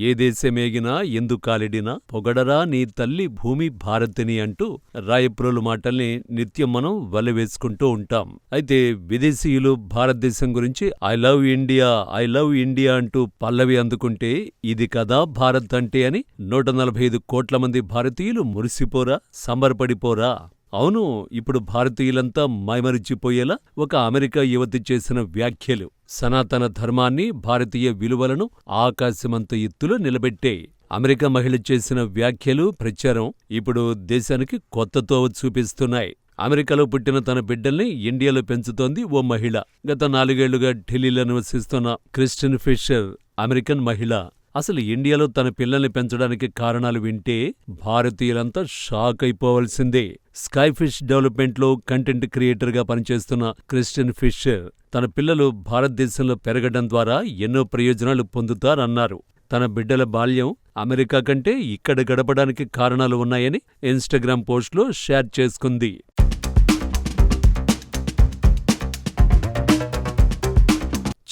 ఏ దేశమేగినా ఎందుకాలిడినా పొగడరా నీ తల్లి భూమి భారతిని అంటూ రాయప్రోలు మాటల్ని నిత్యం మనం వల్లెవేసుకుంటూ ఉంటాం. అయితే విదేశీయులు భారతదేశం గురించి ఐ లవ్ ఇండియా అంటూ పల్లవి అందుకుంటే ఇది కదా భారత్ అంటే అని 145 కోట్ల మంది భారతీయులు మురిసిపోరా, సంబరపడిపోరా? అవును, ఇప్పుడు భారతీయులంతా మైమరిచిపోయేలా ఒక అమెరికా యువతి చేసిన వ్యాఖ్యలు సనాతన ధర్మాన్ని, భారతీయ విలువలను ఆకాశమంత ఎత్తులో నిలబెట్టే. అమెరికా మహిళ చేసిన వ్యాఖ్యలు, ప్రచారం ఇప్పుడు దేశానికి కొత్త తోవ చూపిస్తున్నాయి. అమెరికాలో పుట్టిన తన బిడ్డల్ని ఇండియాలో పెంచుతోంది ఓ మహిళ. గత 4 ఏళ్లుగా ఢిల్లీలో నివసిస్తున్న క్రిస్టిన్ ఫిషర్ అమెరికన్ మహిళ. అసలు ఇండియాలో తన పిల్లల్ని పెంచడానికి కారణాలు వింటే భారతీయులంతా షాక్ అయిపోవలసిందే. స్కైఫిష్ డెవలప్మెంట్లో కంటెంట్ క్రియేటర్గా పనిచేస్తున్న క్రిస్టిన్ ఫిషర్ తన పిల్లలు భారతదేశంలో పెరగడం ద్వారా ఎన్నో ప్రయోజనాలు పొందుతారన్నారు. తన బిడ్డల బాల్యం అమెరికా కంటే ఇక్కడ గడపడానికి కారణాలు ఉన్నాయని ఇన్స్టాగ్రామ్ పోస్ట్లో షేర్ చేసుకుంది.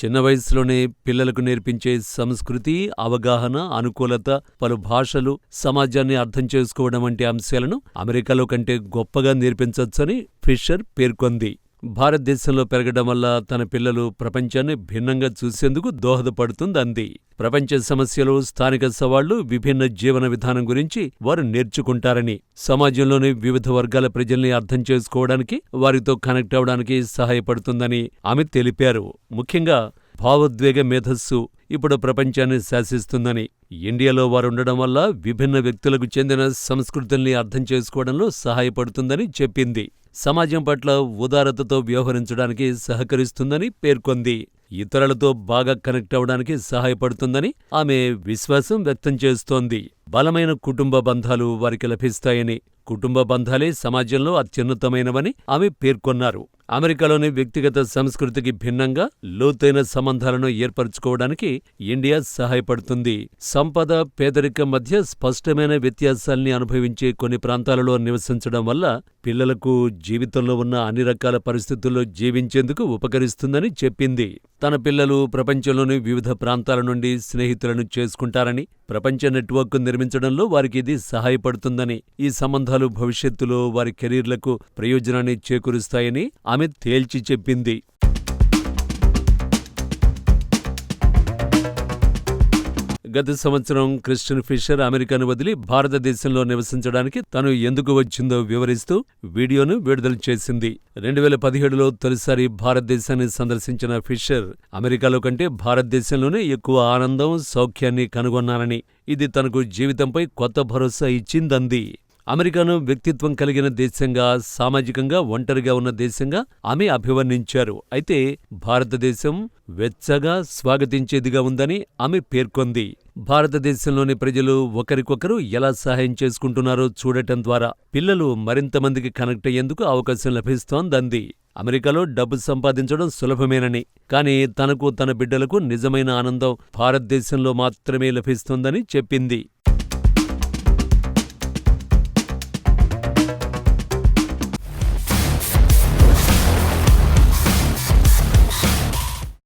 చిన్న వయసులోనే పిల్లలకు నేర్పించే సంస్కృతి, అవగాహన, అనుకూలత, పలు భాషలు, సమాజాన్ని అర్థం చేసుకోవడం వంటి అంశాలను అమెరికాలో కంటే గొప్పగా నేర్పించొచ్చని ఫిషర్ పేర్కొంది. భారతదేశంలో పెరగడం వల్ల తన పిల్లలు ప్రపంచాన్ని భిన్నంగా చూసేందుకు దోహదపడుతుందంది. ప్రపంచ సమస్యలు, స్థానిక సవాళ్లు, విభిన్న జీవన విధానం గురించి వారు నేర్చుకుంటారని, సమాజంలోని వివిధ వర్గాల ప్రజల్ని అర్థం చేసుకోవడానికి, వారితో కనెక్ట్ అవడానికి సహాయపడుతుందని ఆమె తెలిపారు. ముఖ్యంగా భావోద్వేగ మేధస్సు ఇప్పుడు ప్రపంచాన్ని శాసిస్తుందని, ఇండియాలో వారుండడం వల్ల విభిన్న వ్యక్తులకు చెందిన సంస్కృతుల్ని అర్థం చేసుకోవడంలో సహాయపడుతుందని చెప్పింది. సమాజం పట్ల ఉదారతతో వ్యవహరించడానికి సహకరిస్తుందని పేర్కొంది. ఇతరులతో బాగా కనెక్ట్ అవడానికి సహాయపడుతుందని ఆమె విశ్వాసం వ్యక్తం చేస్తోంది. బలమైన కుటుంబ బంధాలు వారికి లభిస్తాయని, కుటుంబ బంధాలే సమాజంలో అత్యున్నతమైనవని ఆమె పేర్కొన్నారు. అమెరికాలోని వ్యక్తిగత సంస్కృతికి భిన్నంగా లోతైన సంబంధాలను ఏర్పరచుకోవడానికి ఇండియా సహాయపడుతుంది. సంపద, పేదరికం మధ్య స్పష్టమైన వ్యత్యాసాల్ని అనుభవించే కొన్ని ప్రాంతాలలో నివసించడం వల్ల పిల్లలకు జీవితంలో ఉన్న అన్ని రకాల పరిస్థితుల్లో జీవించేందుకు ఉపకరిస్తుందని చెప్పింది. తన పిల్లలు ప్రపంచంలోని వివిధ ప్రాంతాల నుండి స్నేహితులను చేసుకుంటారని, ప్రపంచ నెట్వర్క్ నిర్మించడంలో వారికి ఇది సహాయపడుతుందని, ఈ సంబంధాలు భవిష్యత్తులో వారి కెరీర్లకు ప్రయోజనాన్ని చేకూరుస్తాయని ఆమె తేల్చి చెప్పింది. గత సంవత్సరం క్రిస్టిన్ ఫిషర్ అమెరికాను వదిలి భారతదేశంలో నివసించడానికి తను ఎందుకు వచ్చిందో వివరిస్తూ వీడియోను విడుదల చేసింది. 2017లో తొలిసారి భారతదేశాన్ని సందర్శించిన ఫిషర్ అమెరికాలో కంటే భారతదేశంలోనే ఎక్కువ ఆనందం, సౌఖ్యాన్ని కనుగొన్నానని, ఇది తనకు జీవితంపై కొత్త భరోసా ఇచ్చిందంది. అమెరికాను వ్యక్తిత్వం కలిగిన దేశంగా, సామాజికంగా ఒంటరిగా ఉన్న దేశంగా ఆమె అభివర్ణించారు. అయితే భారతదేశం వెచ్చగా, స్వాగతించేదిగా ఉందని ఆమె పేర్కొంది. భారతదేశంలోని ప్రజలు ఒకరికొకరు ఎలా సహాయం చేసుకుంటున్నారో చూడటం ద్వారా పిల్లలు మరింత మందికి కనెక్ట్ అయ్యేందుకు అవకాశం లభిస్తోందంది. అమెరికాలో డబ్బు సంపాదించడం సులభమేనని, కానీ తనకు, తన బిడ్డలకు నిజమైన ఆనందం భారతదేశంలో మాత్రమే లభిస్తోందని చెప్పింది.